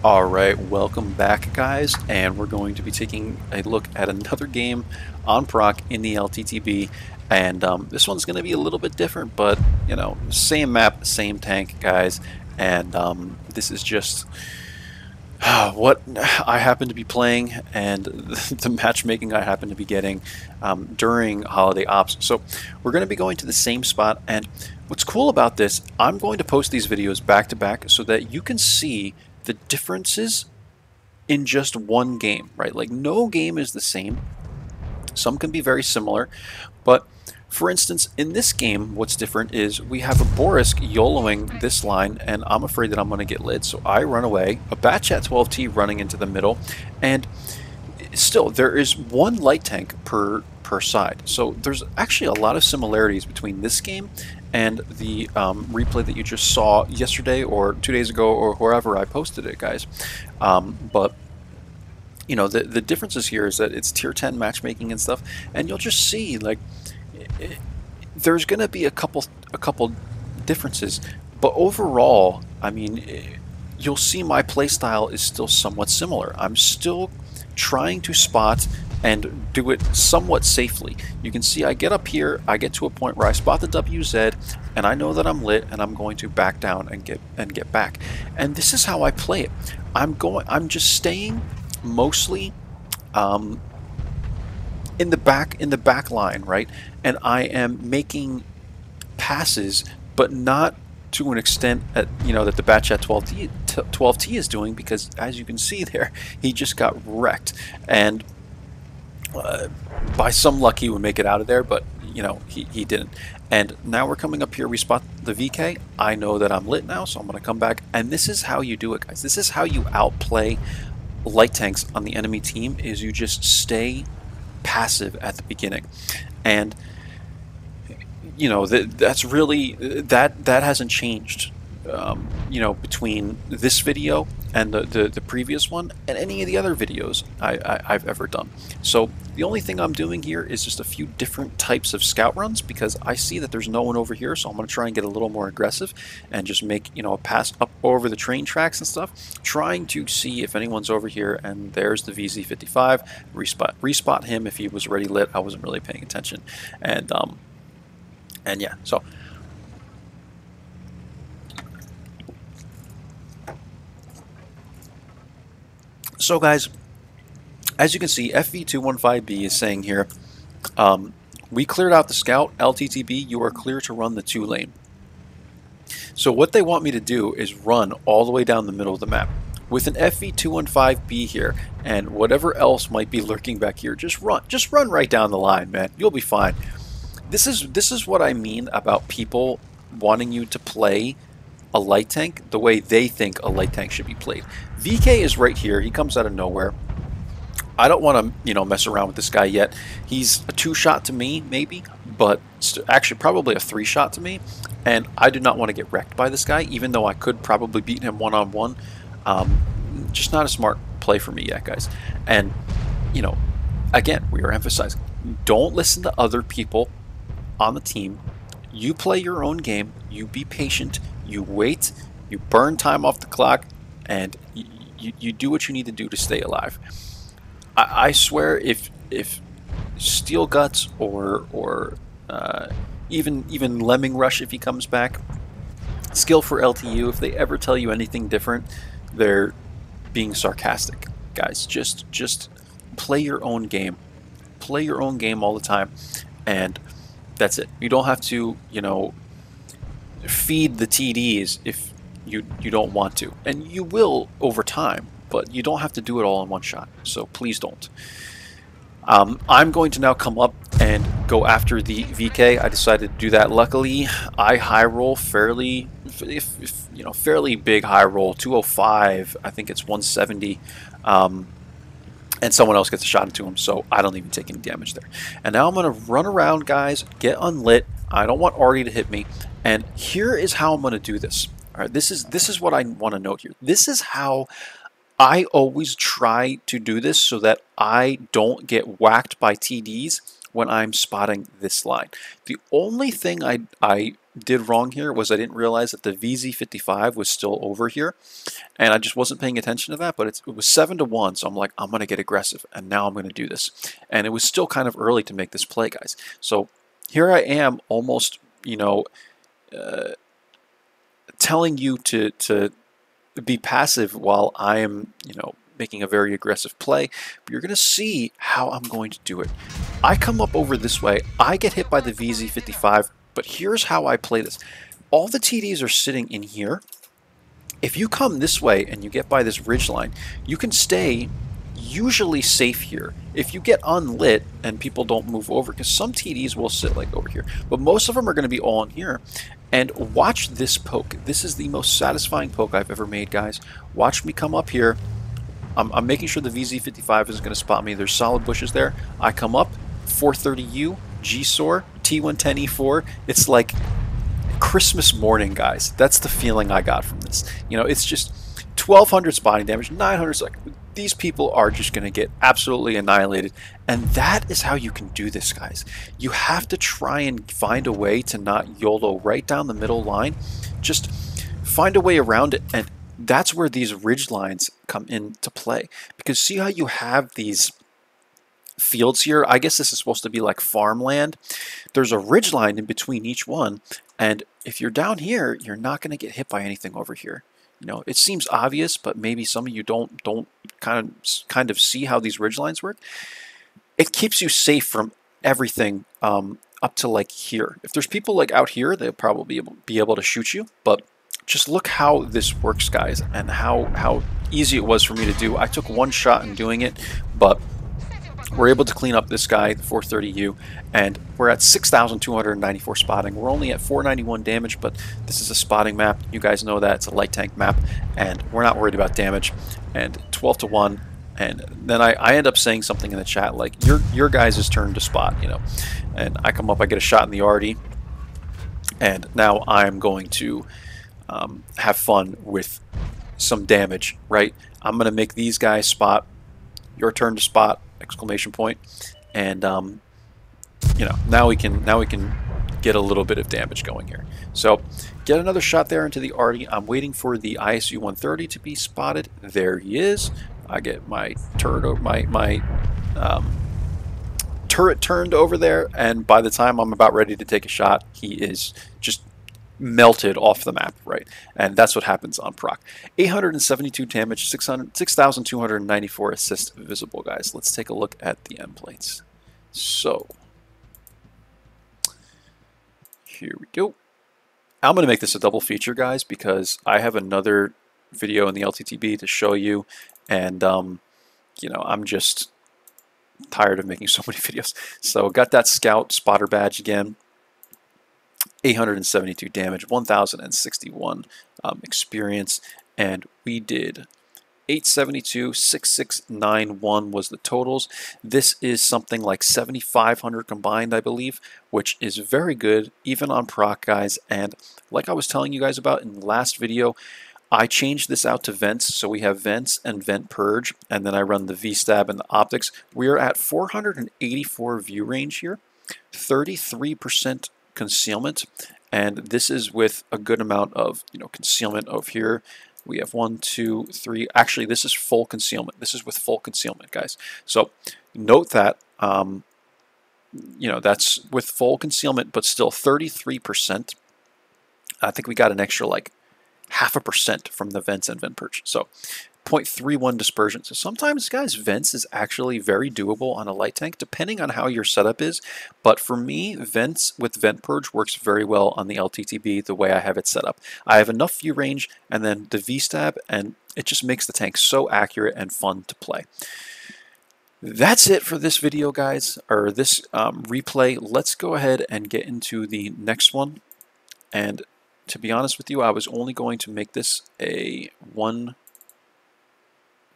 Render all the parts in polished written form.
Alright, welcome back guys, and we're going to be taking a look at another game on Prok in the LTTB, and this one's going to be a little bit different, but you know, same map, same tank guys, and this is just what I happen to be playing and the matchmaking I happen to be getting during holiday ops. So we're going to be going to the same spot, and what's cool about this, I'm going to post these videos back to back so that you can see the differences in just one game, right? Like no game is the same. Some can be very similar, but for instance, in this game, what's different is we have a Borisk YOLOing this line, and I'm afraid that I'm going to get lit, so I run away. A Batchat 12T running into the middle, and still, there is one light tank per side. So there's actually a lot of similarities between this game and the replay that you just saw yesterday or 2 days ago or wherever I posted it, guys. But you know, the differences here is that it's tier 10 matchmaking and stuff, and you'll just see like there's going to be a couple differences, but overall, I mean, you'll see my playstyle is still somewhat similar. I'm still trying to spot and do it somewhat safely. You can see I get up here, I get to a point where I spot the WZ, and I know that I'm lit, and I'm going to back down and get back. And this is how I play it. I'm just staying mostly in the back line, right? And I am making passes, but not to an extent that, you know, that the Batchat 12T is doing, because as you can see there, he just got wrecked, and by some luck he would make it out of there, but you know, he didn't. And now we're coming up here, we spot the VK. I know that I'm lit now, so I'm going to come back, and this is how you do it, guys. This is how you outplay light tanks on the enemy team, is you just stay passive at the beginning. And you know, that's really that hasn't changed, you know, between this video and the previous one and any of the other videos I've ever done. So the only thing I'm doing here is just a few different types of scout runs, because I see that there's no one over here, so I'm going to try and get a little more aggressive and just make, you know, a pass up over the train tracks and stuff, trying to see if anyone's over here. And there's the VZ55. Respot him if he was already lit. I wasn't really paying attention, and yeah, so guys, as you can see, FV215B is saying here, we cleared out the scout. LTTB, you are clear to run the 2 lane. So what they want me to do is run all the way down the middle of the map with an FV215B here, and whatever else might be lurking back here, just run right down the line, man. You'll be fine. This is what I mean about people wanting you to play a light tank the way they think a light tank should be played. VK is right here. He comes out of nowhere. I don't want to, you know, mess around with this guy yet. He's a 2-shot to me, maybe, but actually probably a 3-shot to me. And I do not want to get wrecked by this guy, even though I could probably beat him one-on-one. Just not a smart play for me yet, guys. And, you know, again, we are emphasizing, don't listen to other people on the team. You play your own game, you be patient, you wait, you burn time off the clock, and you do what you need to do to stay alive. I swear, if Steel Guts or even Lemming Rush, if he comes back, Skill for LTU, if they ever tell you anything different, they're being sarcastic, guys. Just play your own game. Play your own game all the time, and that's it. You don't have to, you know, feed the TDs if you don't want to, and you will over time, but you don't have to do it all in one shot, so please don't. I'm going to now come up and go after the VK. I decided to do that. Luckily, I high roll fairly, you know, fairly big high roll, 205. I think it's 170. And someone else gets a shot into him, so I don't even take any damage there. And now I'm going to run around, guys, get unlit. I don't want Artie to hit me. And here is how I'm going to do this. All right, this is what I want to note here. This is how I always try to do this, so that I don't get whacked by TDs when I'm spotting this line. The only thing I did wrong here was I didn't realize that the VZ55 was still over here, and I just wasn't paying attention to that, but it was 7-1, so I'm like, I'm going to get aggressive, and now I'm going to do this. And it was still kind of early to make this play, guys. So here I am almost, you know, telling you to be passive while I am, you know, making a very aggressive play, but you're going to see how I'm going to do it. I come up over this way, I get hit by the VZ55, but here's how I play this. All the TDs are sitting in here. If you come this way and you get by this ridge line, you can stay usually safe here. If you get unlit and people don't move over, because some TDs will sit like over here, but most of them are going to be all in here. And watch this poke. This is the most satisfying poke I've ever made, guys. Watch me come up here. I'm making sure the VZ55 isn't going to spot me. There's solid bushes there. I come up, 430U, G-SOAR, T110E4. It's like Christmas morning, guys. That's the feeling I got from this. You know, it's just 1,200 spotting damage, 900. Like, these people are just going to get absolutely annihilated. And that is how you can do this, guys. You have to try and find a way to not YOLO right down the middle line. Just find a way around it, and that's where these ridge lines come into play. Because see how you have these fields here? I guess this is supposed to be like farmland. There's a ridge line in between each one, and if you're down here, you're not going to get hit by anything over here. You know, it seems obvious, but maybe some of you don't kind of see how these ridge lines work. It keeps you safe from everything up to like here. If there's people like out here, they'll probably be able to shoot you, but just look how this works, guys, and how easy it was for me to do. I took one shot in doing it, but we're able to clean up this guy, the 430U, and we're at 6,294 spotting. We're only at 491 damage, but this is a spotting map. You guys know that. It's a light tank map, and we're not worried about damage. And 12-1, and then I end up saying something in the chat like, your guys' turn to spot, you know. And I come up, I get a shot in the arty, and now I'm going to have fun with some damage, right? I'm going to make these guys spot. Your turn to spot! Exclamation point. And you know, now we can get a little bit of damage going here. So get another shot there into the arty. I'm waiting for the ISU 130 to be spotted. There he is. I get my turret, my turret turned over there, and by the time I'm about ready to take a shot, he is just melted off the map, right? And that's what happens on Prok. 872 damage, 6,294 assists visible, guys. Let's take a look at the end plates. So here we go. I'm going to make this a double feature, guys, because I have another video in the LTTB to show you, and you know, I'm just tired of making so many videos. So got that scout spotter badge again. 872 damage, 1,061 experience, and we did 872, 6691 was the totals. This is something like 7,500 combined, I believe, which is very good, even on Prok, guys. And like I was telling you guys about in the last video, I changed this out to vents, so we have vents and vent purge, and then I run the V-stab and the optics. We are at 484 view range here, 33% concealment, and this is with a good amount of, you know, concealment over here. We have 1, 2, 3. Actually, this is full concealment. This is with full concealment, guys. So note that, you know, that's with full concealment, but still 33%. I think we got an extra like 0.5% from the vents and vent purge. So 0.31 dispersion. So sometimes, guys, vents is actually very doable on a light tank, depending on how your setup is. But for me, vents with vent purge works very well on the LTTB the way I have it set up. I have enough view range and then the V-stab, and it just makes the tank so accurate and fun to play. That's it for this video, guys, or this replay. Let's go ahead and get into the next one. And to be honest with you, I was only going to make this a one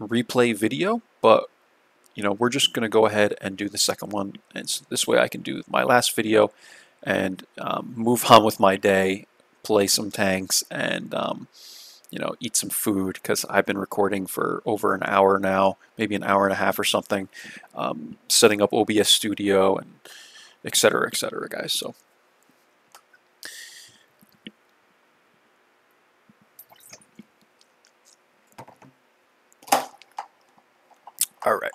replay video, but you know, we're just going to go ahead and do the second one, and so this way I can do my last video and move on with my day, play some tanks, and you know, eat some food, because I've been recording for over an hour now, maybe an hour and a half or something, setting up OBS Studio and etc., guys. So All right.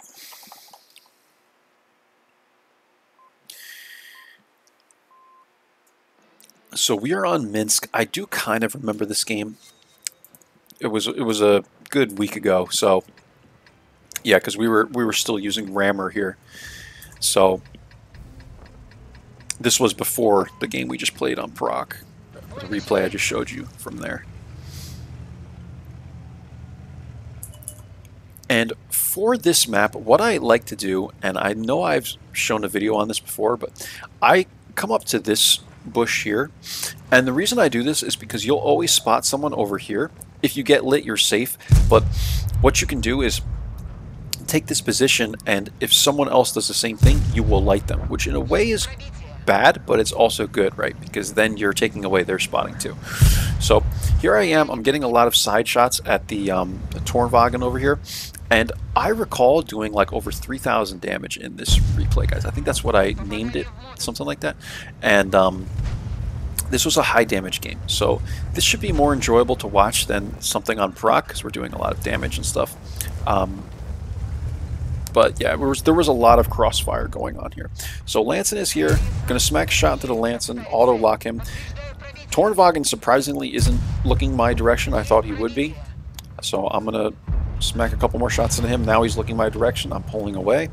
So we are on Minsk. I do kind of remember this game. It was a good week ago. So yeah, because we were still using Rammer here. So this was before the game we just played on Prok. The replay I just showed you from there. And for this map, what I like to do, and I know I've shown a video on this before, but I come up to this bush here, and the reason I do this is because you'll always spot someone over here. If you get lit, you're safe, but what you can do is take this position, and if someone else does the same thing, you will light them, which in a way is bad, but it's also good, right? Because then you're taking away their spotting too. So here I am. I'm getting a lot of side shots at the Tornwagen over here, and I recall doing like over 3,000 damage in this replay, guys. I think that's what I named it, something like that. And this was a high damage game, so this should be more enjoyable to watch than something on Prok because we're doing a lot of damage and stuff. But yeah, there was a lot of crossfire going on here. So Lanson is here, going to smack a shot into the Lanson, auto lock him. Tornwagen surprisingly isn't looking my direction. I thought he would be. So I'm going to smack a couple more shots into him. Now he's looking my direction. I'm pulling away.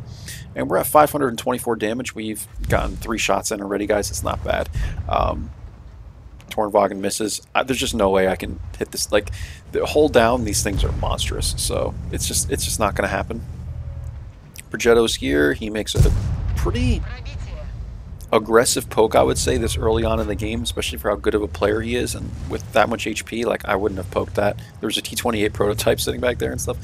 And we're at 524 damage. We've gotten 3 shots in already, guys. It's not bad. Tornwagen misses. There's just no way I can hit this. Like, the hold down, these things are monstrous. So it's just not going to happen. Progetto's here. He makes a pretty aggressive poke, I would say, this early on in the game, especially for how good of a player he is. And with that much HP, like, I wouldn't have poked that. There was a T-28 prototype sitting back there and stuff.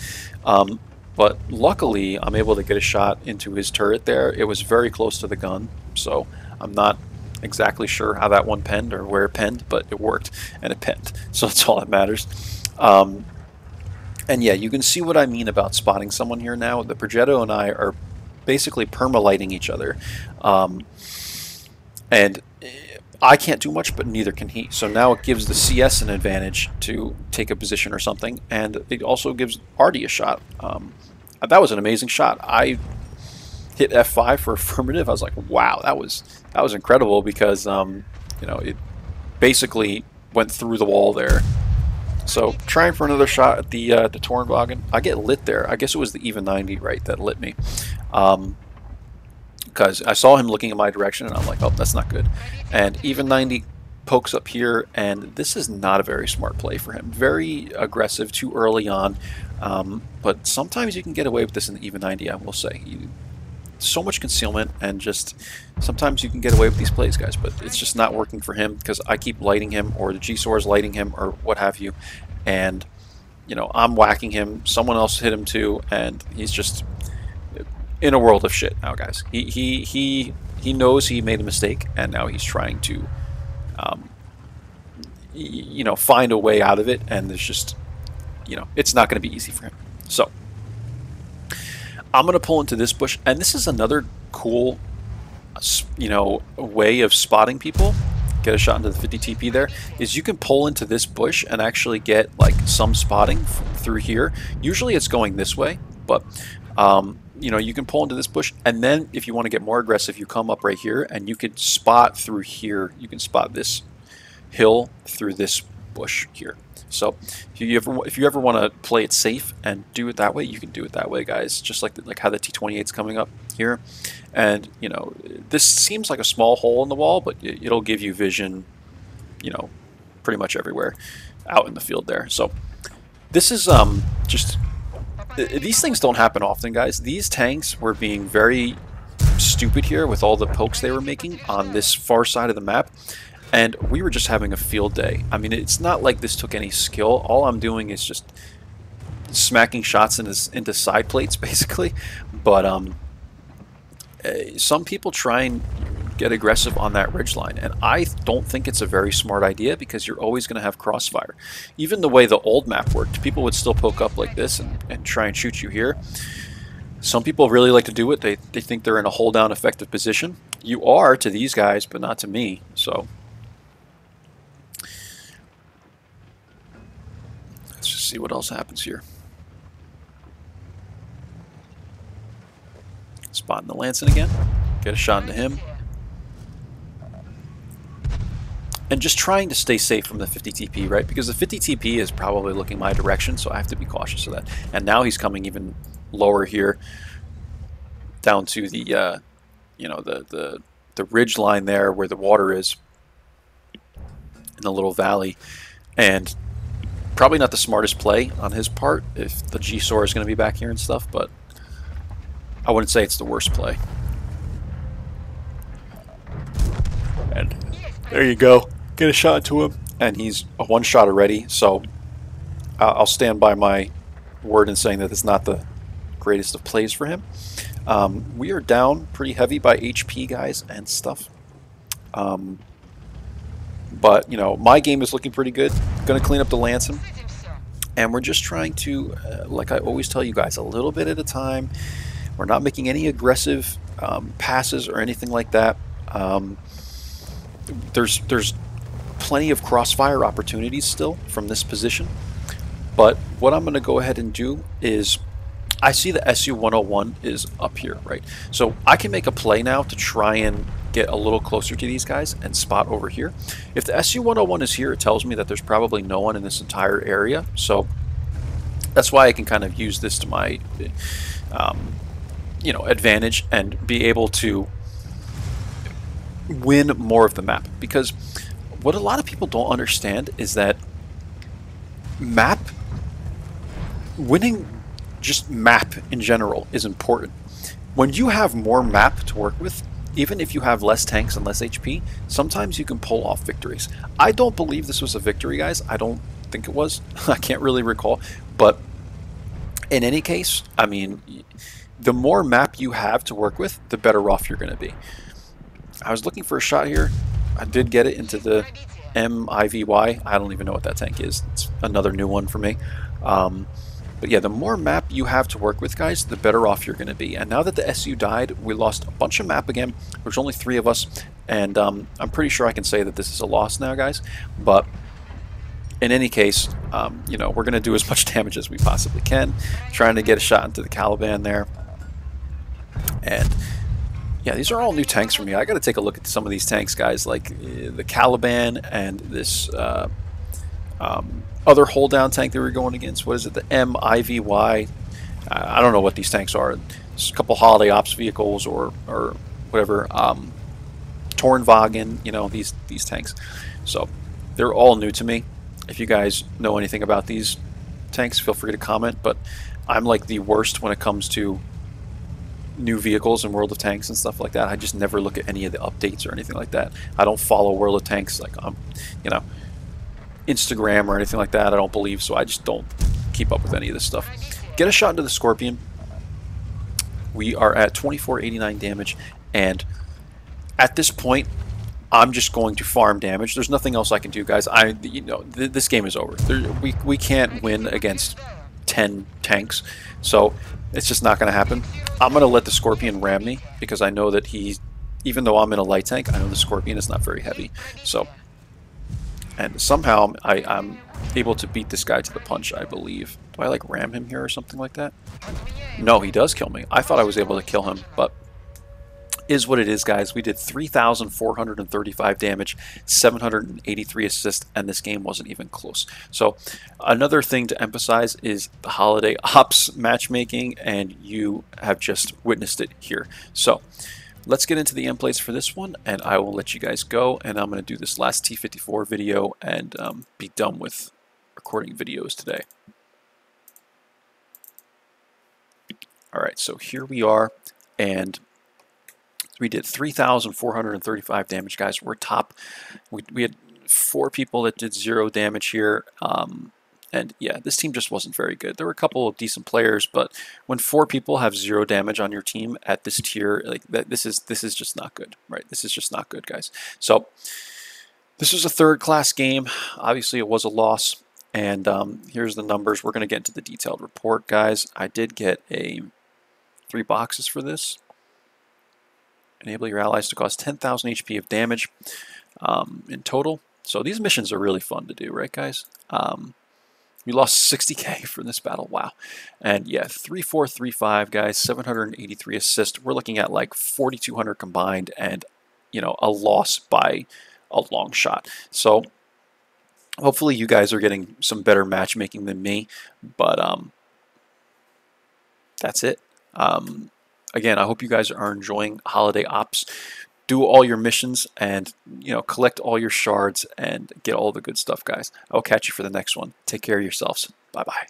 But luckily, I'm able to get a shot into his turret there. It was very close to the gun, so I'm not exactly sure how that one penned or where it penned, but it worked, and it penned. So that's all that matters. And yeah, you can see what I mean about spotting someone here now. The Progetto and I are basically perma-lighting each other. And I can't do much, but neither can he. So now it gives the CS an advantage to take a position or something, and it also gives Artie a shot. That was an amazing shot. I hit F5 for affirmative. I was like, wow, that was incredible because you know, it basically went through the wall there. So trying for another shot at the Tornwagen. I get lit there. I guess it was the even 90, right, that lit me. Because I saw him looking in my direction, and I'm like, oh, that's not good. And even 90 pokes up here, and this is not a very smart play for him. Very aggressive, too early on. But sometimes you can get away with this in the even 90, I will say. So much concealment, and just sometimes you can get away with these plays, guys, but it's just not working for him because I keep lighting him, or the G-Sor is lighting him, or what have you, and you know, I'm whacking him, someone else hit him too, and he's just in a world of shit now, guys. He knows he made a mistake, and now he's trying to you know, find a way out of it, and there's just, you know, it's not going to be easy for him. So I'm going to pull into this bush, and this is another cool, you know, way of spotting people. Get a shot into the 50 TP there, is you can pull into this bush and actually get like some spotting through here. Usually it's going this way, but you know, you can pull into this bush, and then if you want to get more aggressive, you come up right here, and you could spot through here. You can spot this hill through this bush here. So if you ever want to play it safe and do it that way, you can do it that way, guys. Just like how the T-28's coming up here, and you know, this seems like a small hole in the wall, but it'll give you vision, you know, pretty much everywhere out in the field there. So this is just, these things don't happen often, guys. These tanks were being very stupid here with all the pokes they were making on this far side of the map. And we were just having a field day. I mean, it's not like this took any skill. All I'm doing is just smacking shots into side plates, basically. But some people try and get aggressive on that ridgeline, and I don't think it's a very smart idea because you're always going to have crossfire. Even the way the old map worked, people would still poke up like this and try and shoot you here. Some people really like to do it. They think they're in a hold-down effective position. You are to these guys, but not to me. So let's just see what else happens here. Spotting the Lancin again. Get a shot into him. And just trying to stay safe from the 50 TP, right? Because the 50 TP is probably looking my direction, so I have to be cautious of that. And now he's coming even lower here, down to the, you know, the ridge line there where the water is in the little valley. And probably not the smartest play on his part if the G-Sor is going to be back here and stuff, but I wouldn't say it's the worst play. And there you go. Get a shot to him. And he's a one shot already, so I'll stand by my word in saying that it's not the greatest of plays for him. We are down pretty heavy by HP, guys, and stuff. But, you know, my game is looking pretty good. Going to clean up the Lancin. And we're just trying to, like I always tell you guys, a little bit at a time. We're not making any aggressive passes or anything like that. There's plenty of crossfire opportunities still from this position, but what I'm going to go ahead and do is, I see the SU-101 is up here, right? So I can make a play now to try and get a little closer to these guys and spot over here. If the SU-101 is here, it tells me that there's probably no one in this entire area, so that's why I can kind of use this to my you know, advantage and be able to win more of the map. Because what a lot of people don't understand is that winning just map in general is important. When you have more map to work with, even if you have less tanks and less HP, sometimes you can pull off victories. I don't believe this was a victory, guys. I don't think it was. I can't really recall. But in any case, I mean, the more map you have to work with, the better off you're going to be. I was looking for a shot here. I did get it into the MIVY. I don't even know what that tank is. It's another new one for me. But yeah, the more map you have to work with, guys, the better off you're going to be. And now that the SU died, we lost a bunch of map again. There's only 3 of us. And I'm pretty sure I can say that this is a loss now, guys. But in any case, you know, we're going to do as much damage as we possibly can. Trying to get a shot into the Caliban there. And yeah, these are all new tanks for me. I got to take a look at some of these tanks, guys, like the Caliban and this other hold down tank that we're going against. What is it? The MIVY. I don't know what these tanks are. It's a couple holiday ops vehicles or whatever. Tornwagen, you know, these tanks. So they're all new to me. If you guys know anything about these tanks, feel free to comment. But I'm like the worst when it comes to new vehicles in World of Tanks and stuff like that. I just never look at any of the updates or anything like that. I don't follow World of Tanks like you know, Instagram or anything like that. I don't believe, so I just don't keep up with any of this stuff. Get a shot into the Scorpion. We are at 2489 damage, and at this point I'm just going to farm damage. There's nothing else I can do, guys. You know, this game is over. We can't win against 10 tanks, so it's just not going to happen. I'm going to let the Scorpion ram me because I know that even though I'm in a light tank, I know the Scorpion is not very heavy. So, and somehow I'm able to beat this guy to the punch, I believe. Do I like ram him here or something like that? No, he does kill me. I thought I was able to kill him, but is what it is, guys. We did 3,435 damage, 783 assists, and this game wasn't even close. So another thing to emphasize is the holiday ops matchmaking, and you have just witnessed it here. So let's get into the end plates for this one, and I will let you guys go, and I'm going to do this last T54 video and be done with recording videos today. Alright, so here we are, and we did 3,435 damage, guys. We're top. We had 4 people that did 0 damage here. And yeah, this team just wasn't very good. There were a couple of decent players, but when 4 people have 0 damage on your team at this tier, like this is just not good, right? This is just not good, guys. So this was a third-class game. Obviously, it was a loss. And here's the numbers. We're going to get into the detailed report, guys. I did get 3 boxes for this. Enable your allies to cause 10,000 HP of damage in total. So these missions are really fun to do, right, guys? We lost 60K for this battle. Wow. And yeah, 3435 guys, 783 assists. We're looking at like 4,200 combined, and a loss by a long shot. So hopefully you guys are getting some better matchmaking than me, but that's it. Again, I hope you guys are enjoying Holiday Ops. Do all your missions and collect all your shards and get all the good stuff, guys. I'll catch you for the next one. Take care of yourselves. Bye bye.